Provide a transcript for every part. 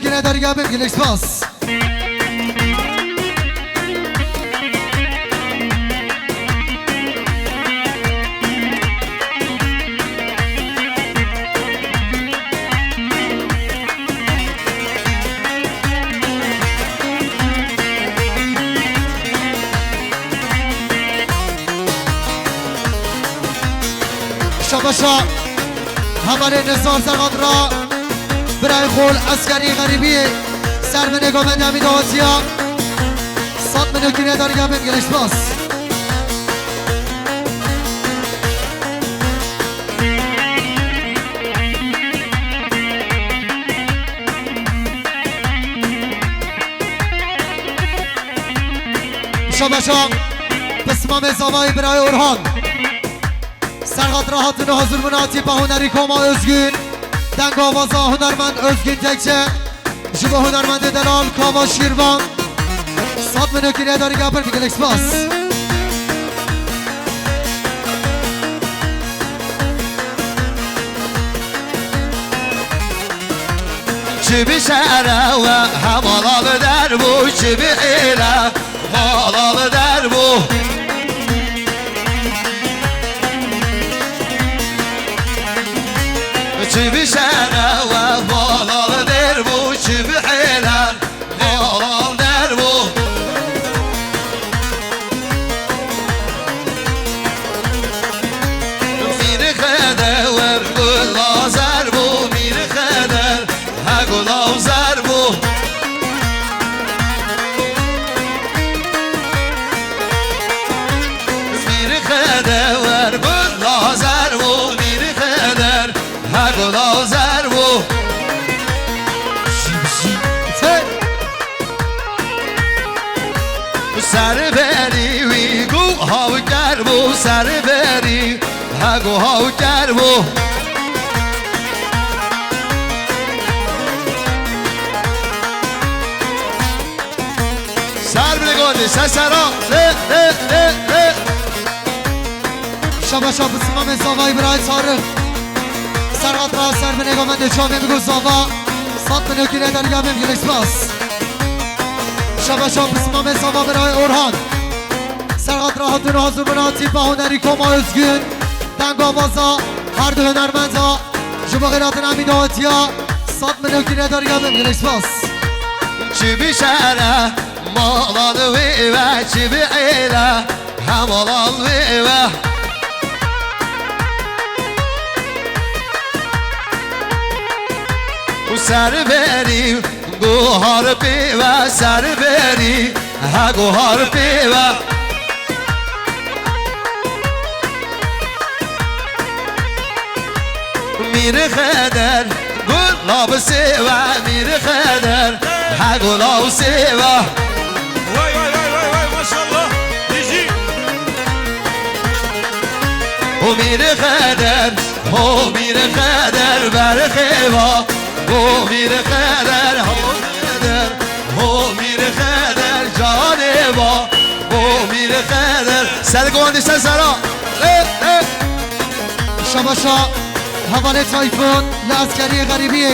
که نداری گم گلکس باس شاباشا همه نظار زرقان را برای خول اسکری غریبی سر به نگاه من امید آتیا صد منو که نداری گم گلکس باس شاباشا بسمام زوای برای اورهان سرقات راحتون حضور مناتی با هنری کما özgün دنگ آوازا هنرمند özgün تکچه جبه هنرمند دلال کاوا شیروان صد منو که نداری گم گلکس باس چی بیشتره و همالا در بو چی بیره مالا در بو چی بیشتره و مالا در بو چی بیره مالا در بو میره خده ور گل آزر بو میره خده گل آزر بو میره خده ور گل آزر بو میره خده گل آزر بو سر بری وی گو هاو گر بو سر بری هاگو هاو گر بو سر بگردی سسرا شاباشا بسمام زوای برای تارق سرقات را سر به نگاه من دچامه بگو زوا صد منو که نداری گم گلکس باس شاباشا بسمام زوا برای اورهان سرقات راحتون حضور مناتی با هنری کما özgün دنگ آوازا هر دو هنرمندا جبه غیرات امید آتیا صد منو که نداری گم گلکس باس چی بیشتره مالان ویوه چی بیره همالان ویوه سر بری گوهار پیوه سر بری ها گوهار پیوه میره خدر گلاب سیوه میره خدر ها گلاب سیوه وای وای وای وای وای ماشاءالله دیجی و میره خدر هو میره خدر بر خیوه هو میره خدر هو میره خدر جانه با هو میره خدر سر گوندی سر سرا شاباشا حواله تایفون لعسکری غریبی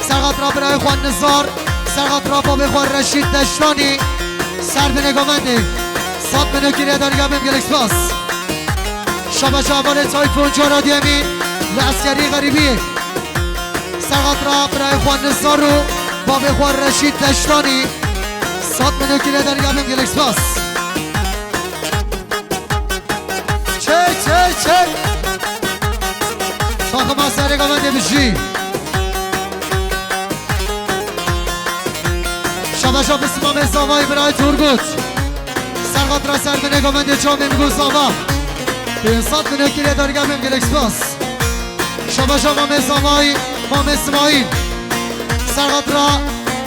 سرقات را برای خوان نزار سرقات را با بخوار رشید دشتانی سر به نگامنده صد منو که نداری گم گلکس باس شاباشا حواله تایفون جارادی امین لعسکری غریبی سرقات را برای خوان نزار رو با بخوار رشید دشتانی صد منو که نداری گم گلکس باس چه شاخ ما سر گامنده بشی شاباشا بسمام زوای برای تورگوت سرقات را سر به نگامنده جامعه میگو زوا به صد منو که نداری گم گلکس باس شاباشا مام زوای مام اسماعیل سرقات را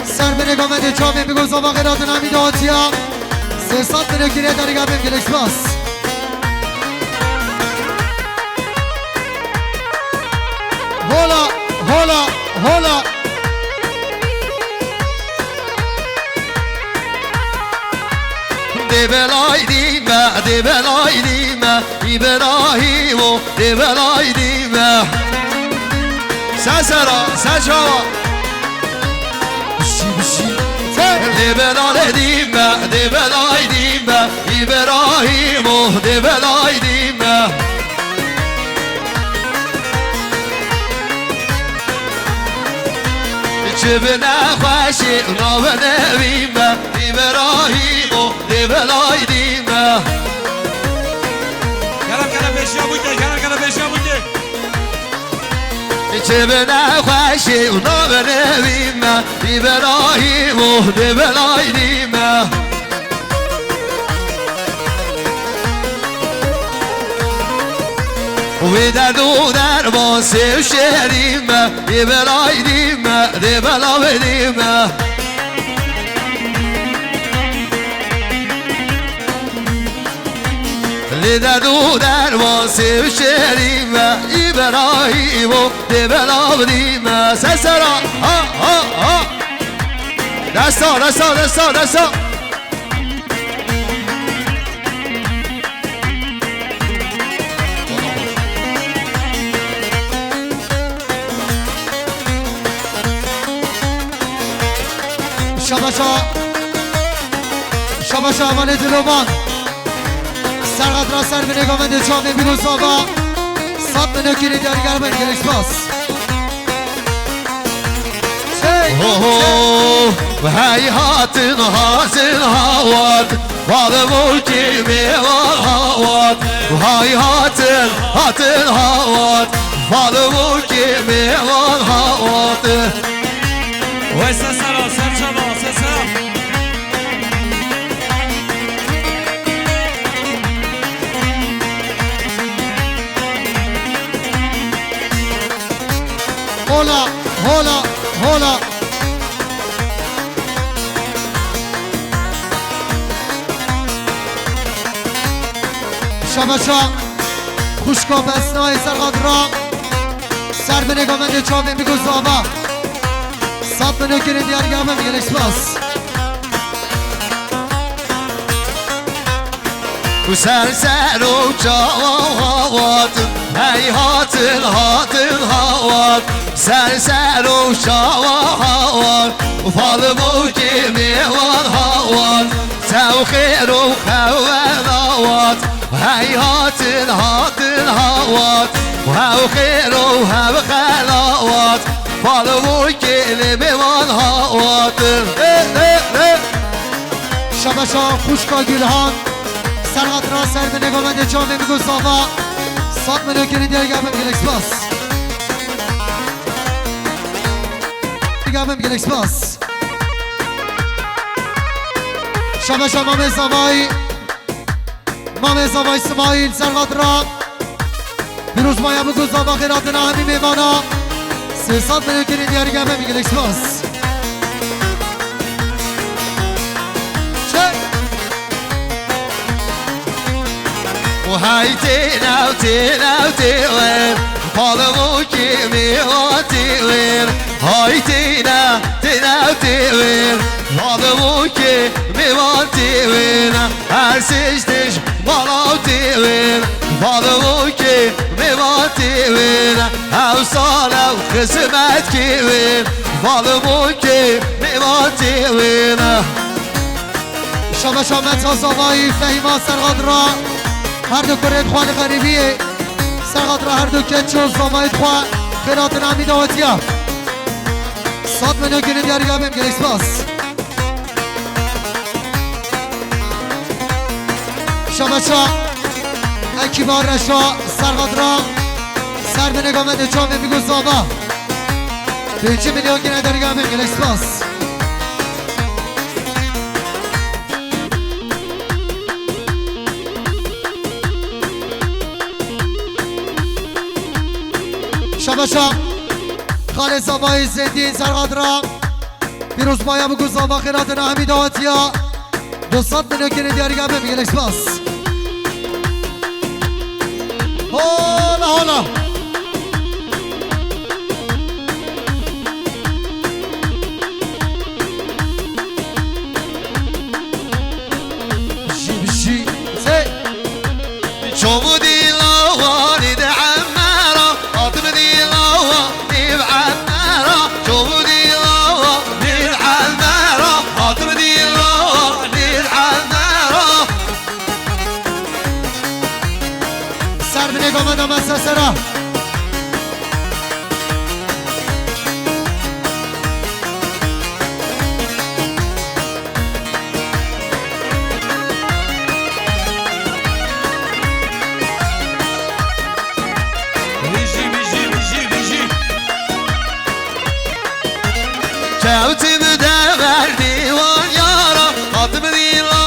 سر به نگامنده جامعه میگو زوا غیرات نمید آتیا 300 منو که نداری گم گلکس باس هولا هولا هولا دبلای دیمه دبلای دیمه ایبراهیم و دبلای دیمه سسرا سجاوا دبلال دیمه دبلای دیمه ابراهیم و دبلای دیمه چه به نخوشی نام نویمه ابراهیم و دبلای دیمه گرم بشیا بوده گرم بشیا بوده چه به نخوشی نام نویمه ابراهیم و دبلای دیمه و در دو در باسه شهریمه ابلای دیمه دبلای دیمه در دو در باسه شهریمه ابراهیم و دبلای دیمه سسرا ها ها ها دستا دستا دستا دستا شاباشا اول دلومان سرقت را سر به نگامنده جامعه بیروز آبا صد منو گیری دیارگر من گلکس باس و هی هاتن هاتن هاوات بالمو کی میوان هاوات و هی هاتن هاتن هاوات بالمو کی میوان هاوات وای سسرا سرچما سسرا هولا هولا هولا شاباشا خوشکا بسنای سرقات را سر به نگامنده جامعه بیروز آبا صد منو گیری دیارگر من گلکس باس و سر سر و چاوات هی هاتن هاتن هاوات سر سر و چاوات و بالمو کی میوان هاوات تو خیر و خوان هاوات هی هاتن هاتن هاوات و هو خیر و هو خلاوات بالمو کی میوان هاوات شاباشا خوشکا گلهان سرقت را سر به نگامنده جامعه بیروز آبا صد منو گیری دیارگر من گلکس باس دیگرم گلکس باس شاباشا مام زمای اسماعیل سرقت را بیروز مایا بگوز آبا خیراتنا همی میمانا 300 منو گیری دیارگر من گلکس باس و هی تیناو تیناو تیویر بالمو کی میوان تیویر های تیناو تیویر بالمو کی میوان تیویر هر سیشتش بالاو تیویر بالمو کی میوان تیویر او سالو قسمت کیویر بالمو کی میوان تیویر شاباشا متا زمای فهیما سرقات را هر دو کرد خوان غریبیه سرقات را هر دو کچ و زمایت خوان خیرات نامی داوتیا صد منو گیری دیارگر من گلکس باس شاباشا اکی بار رشا سرقات را سر به نگامنده جامعه بیروز آبا 5 میلیون گیری دیارگر من گلکس باس شاباشا خالص آبای زندین سرقات را بیروز مایا بگوز آبا خیراتنا همی داوتیا 200 منو گیری دیارگر من گلکس باس هولا هولا بشی بشی شوفوا دي الوالد عمارة قاطب دي الوالد بعمارة شوفوا دي الوالد عمارة نوتي مدغر ديوان يارا خاطب ديلا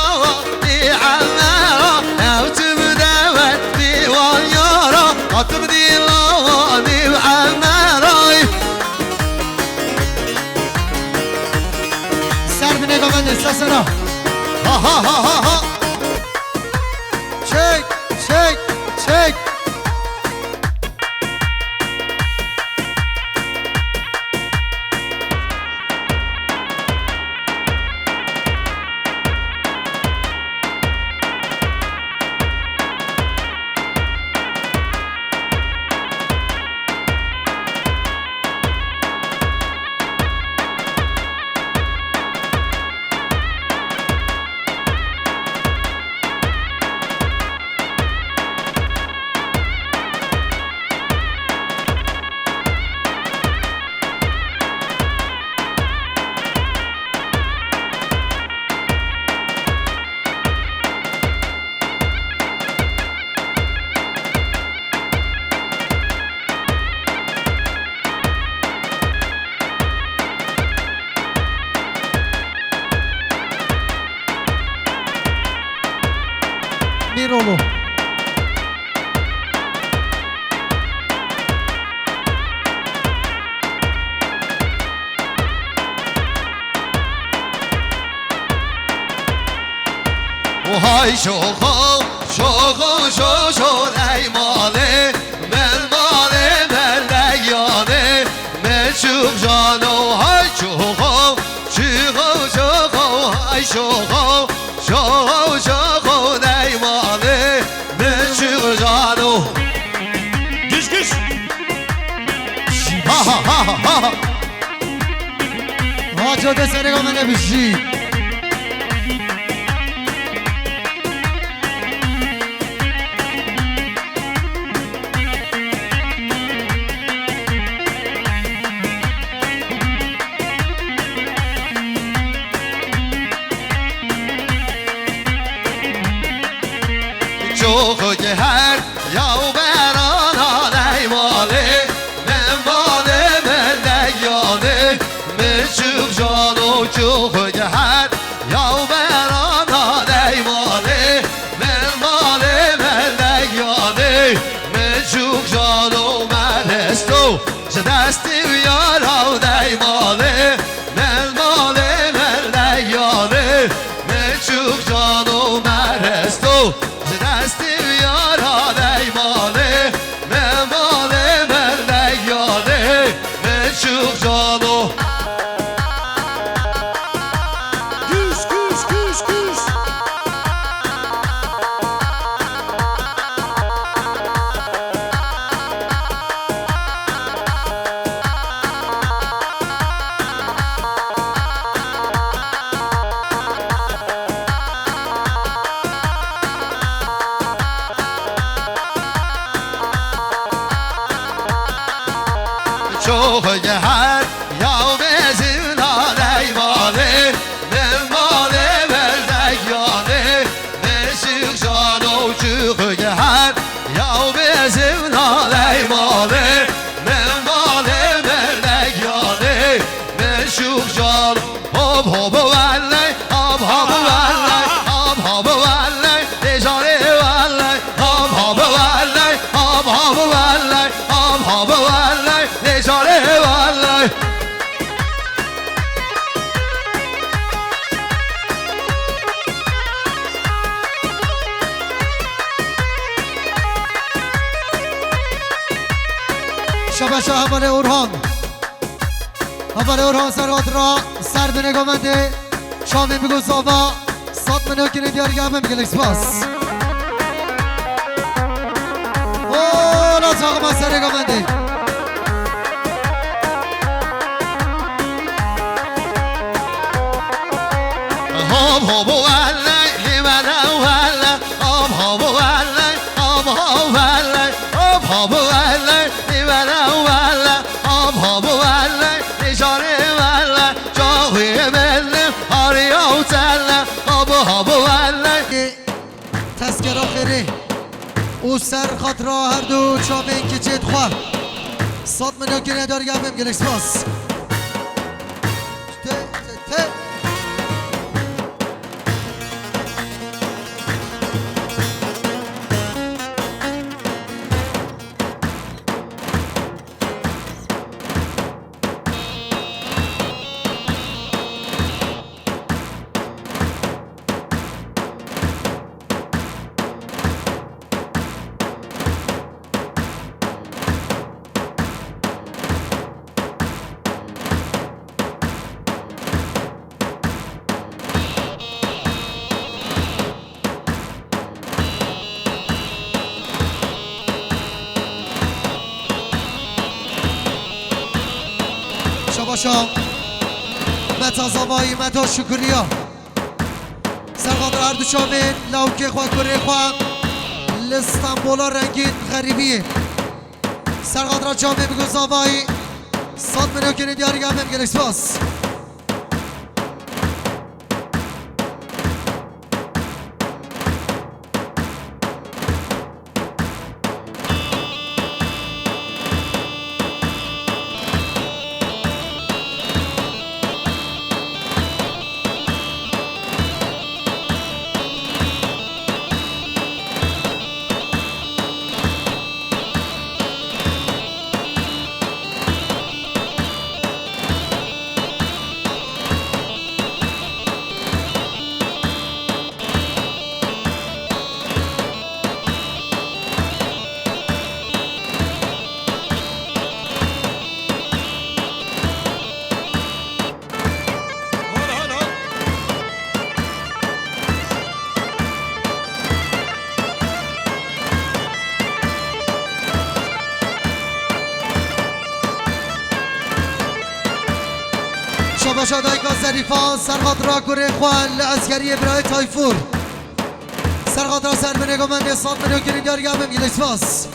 دي عمارا نوتي مدغر ديوان يارا خاطب ديلا دي عمارا سر به نگاه من استاسنا ها ها ها ها ها چک چک چک میرولو وهاي شوخو شوخو شو شو ای ماله من ماله من دیانه من شوخ جانو های شوخو شوخو شوخو های شوخو شوخو شوخو ای ماله من شوخ جانو Güç güç. ها ها ها ها ها ها جاده سر نگاه من بشی شوخو که هر یاو بران ای ماله من ماله من دیانه من شوخ جانو شوخو که هر یاو بران ای ماله من ماله من دیانه من شوخ جانو من استو دستی یارا ای ماله من ماله من دیانه من شوخ جانو من استو دستی یارا ای ماله من ماله من دیانه من شوخ جانو Güç güç güç güç. شوخ که هر یاو بزینا ای ماله من ماله من دیانه من شوخ جانو شوخ که هر یاو بزینا ای ماله من ماله من دیانه من شوخ جانو هب هب والله هب هب والله هب هب والله نجانه والله هب هب والله هب هب والله هب هب والله نجانه والله شبش اول اورهان اول اورهان سرات را سر به نگاه منده شامل بگو زاوا سات منو کنه دیار گفه میگه لکس باس اوه راز آقا ما سر نگاه منده هب هب والله لمن والله هب هب والله هب هب والله هب هب والله لمن والله هب هب والله نشانه والله جاوی ملم آریا و تله هب هب والله تذکر آخری او سر خاطر هر دو چامه که چید خواه سات منو کنه دیار گفه میگه لکس باس ته. شباشا متا زوایی متا شکریا سرقادر هر دو شامل لوکه خواه کره خواه لستنبولا رنگین غریبیه سرقادر جامعه بگو زوایی صد منو کنه دیاری گم هم گلکس باس شباشا دایگا ظریفان سرقادر کره خواه لعسکری برای تایفور سرقادر سر به نگاه من صد منو کنه دیاری گم هم گلکس باس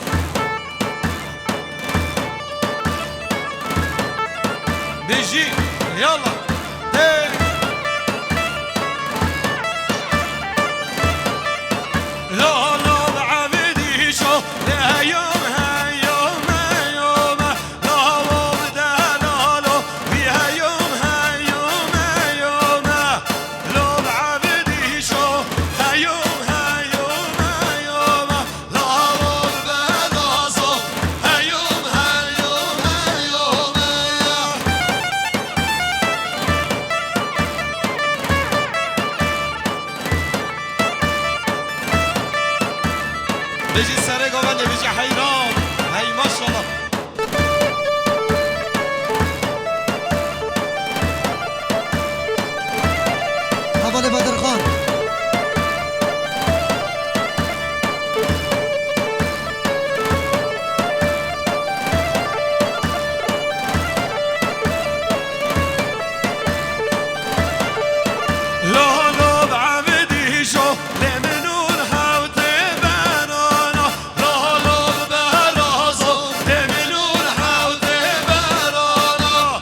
بيجي يلا هي لا لا بعبدي شو لا يوم هيوم يوم لا وبدا لا لا فيها يوم هيوم يوم لا بعبدي شو هيوم هيوم يوم لا وبدا لا صو هيوم هيوم يوم بيجي سر گوونده بيجي حیران هی ماشاءالله حوال بدر خان لا لا بعبدي شو لمنون حوت بنانا لا لا برازو لمنون حوت بنانا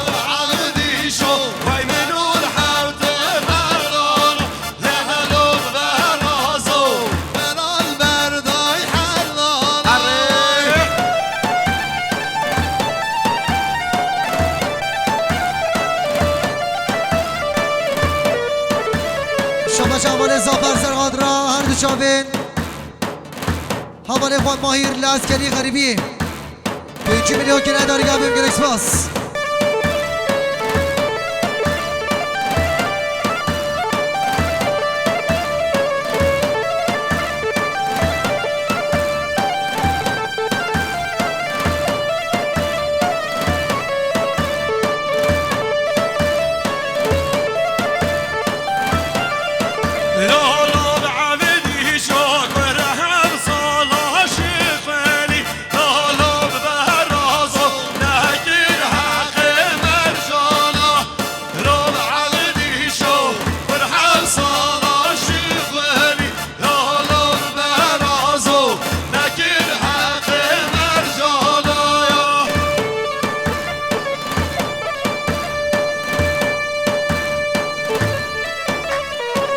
بعبدي شو وي منون حوت بنانا لا لا برازو من البرداي حلانا شباشا حوال زافر سرقادر هر دو شامل حوال خواه ماهیر لعسکری غریبیه 5 میلیون کنه دیاری گم هم گلکس باس لا لا بعبدي شوك ورحم صلاة شفالي لا لا ببرازو لكن حق مرجانا لا بعبدي شوك ورحم صلاة شفالي لا لا ببرازو لكن حق مرجانا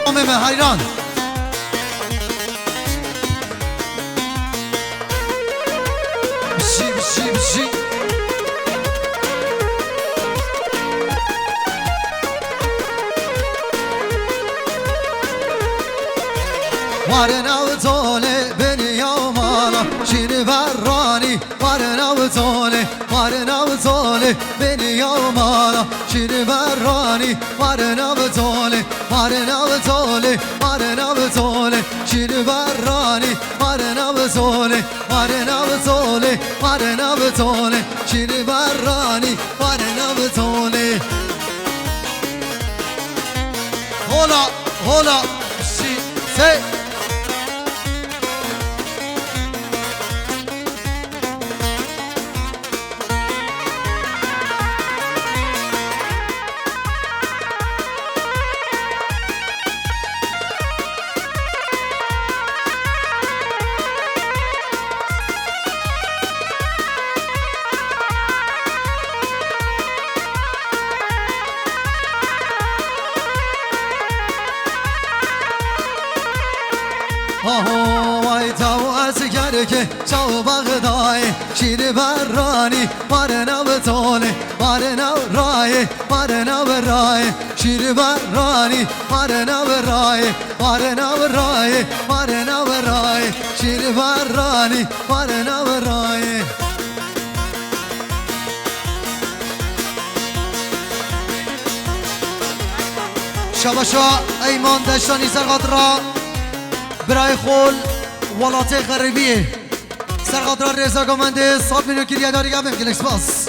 امام حیران بشی بشی بشی وارنا و طوله بنیا و مالا شیر برانی وارنا و طوله وارنا و طوله بنیا و مالا شیر برانی وارنا و طوله وارنا و طوله وارنا و طوله شیر برانی وارنا و طوله وارنا و طوله وارنا و طوله شیر برانی وارنا و طوله هولا هولا سی سی وای تو از که چاو بغدای شیر برانی وارنا و طوله وارنا و رای وارنا و رای شیر برانی وارنا و رای وارنا و رای وارنا و رای شیر برانی وارنا و رای شباشا ایمان دشتانی سرقادرا برای خول ولات غربیه سرقادرا رضا گمنده صاد منو کریه داری گفم گلکس باس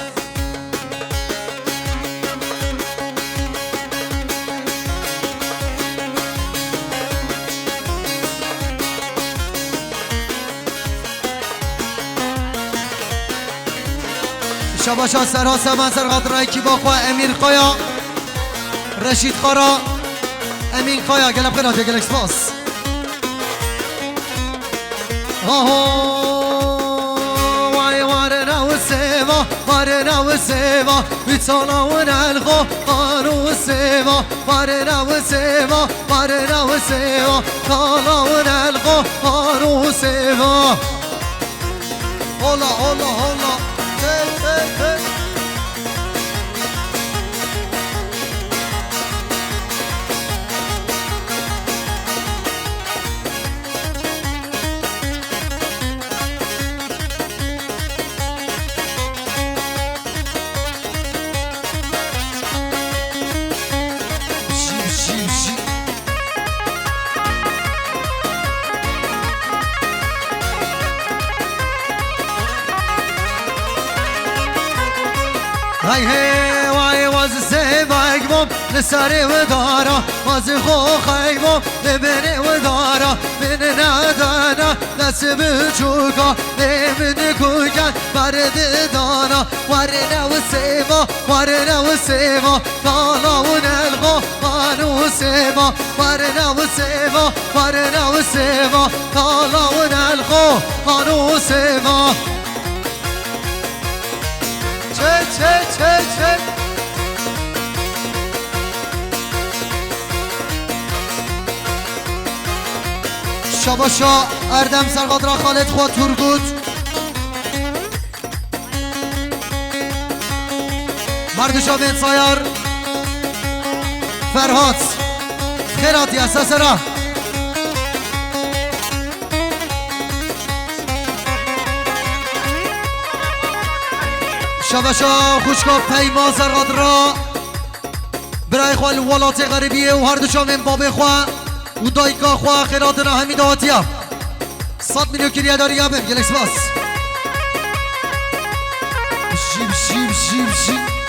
شباشا سرها سمن سرقادرا کی با خواه امیر خایا رشید خارا امین خایا گلب قناته گلکس باس وای وارنا و سیوا وارنا و سیوا بیتانا و نلخو خانو و سیوا وارنا و سیوا وارنا و سیوا خانا و نلخو خانو و سیوا هولا هولا هولا هی هی هی هی هی وای واز سیبک بوم نساری و دارا واز خو خیبوم ببینی و دارا من ندانا دست بچوکا نمین کوکن برد دانا وارنا و سیما وارنا و سیما کالا و نلقا خانو و سیما وارنا و سیما وارنا و سیما کالا و نلقا خانو و سیما چه شباشا اردم سرقادرا خالد خود تورگوت مردشا بین سایار فرهاد خیراتی اساس را شباشا خوشکا پیما سرقادرا برای خوال ولات غریبیه و هر دوشا من بابه خواه و دایکا خواه خیراتنا همی دهاتیا 100 میلیون کریه داری گبم گلکس باس شیب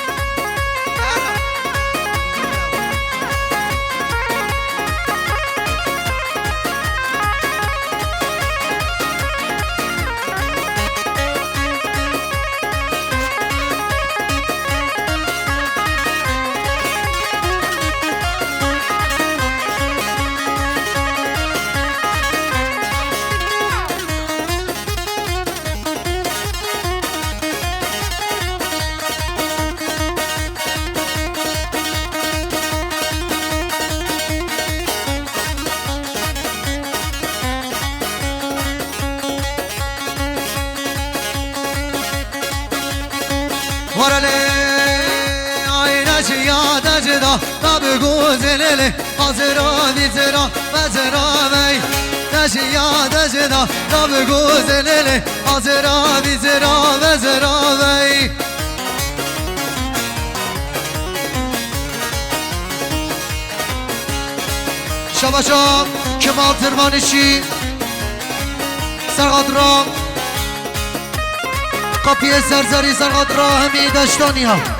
ورله آینه یاد دجدا نبگو زلله حاضرا بیزرا وزرا می نشیا دجدا نبگو زلله حاضرا بیزرا وزرا می شباشا کمال ترمانشی سرقات را قاپی سرزاری سرقات را همی دشتانی ها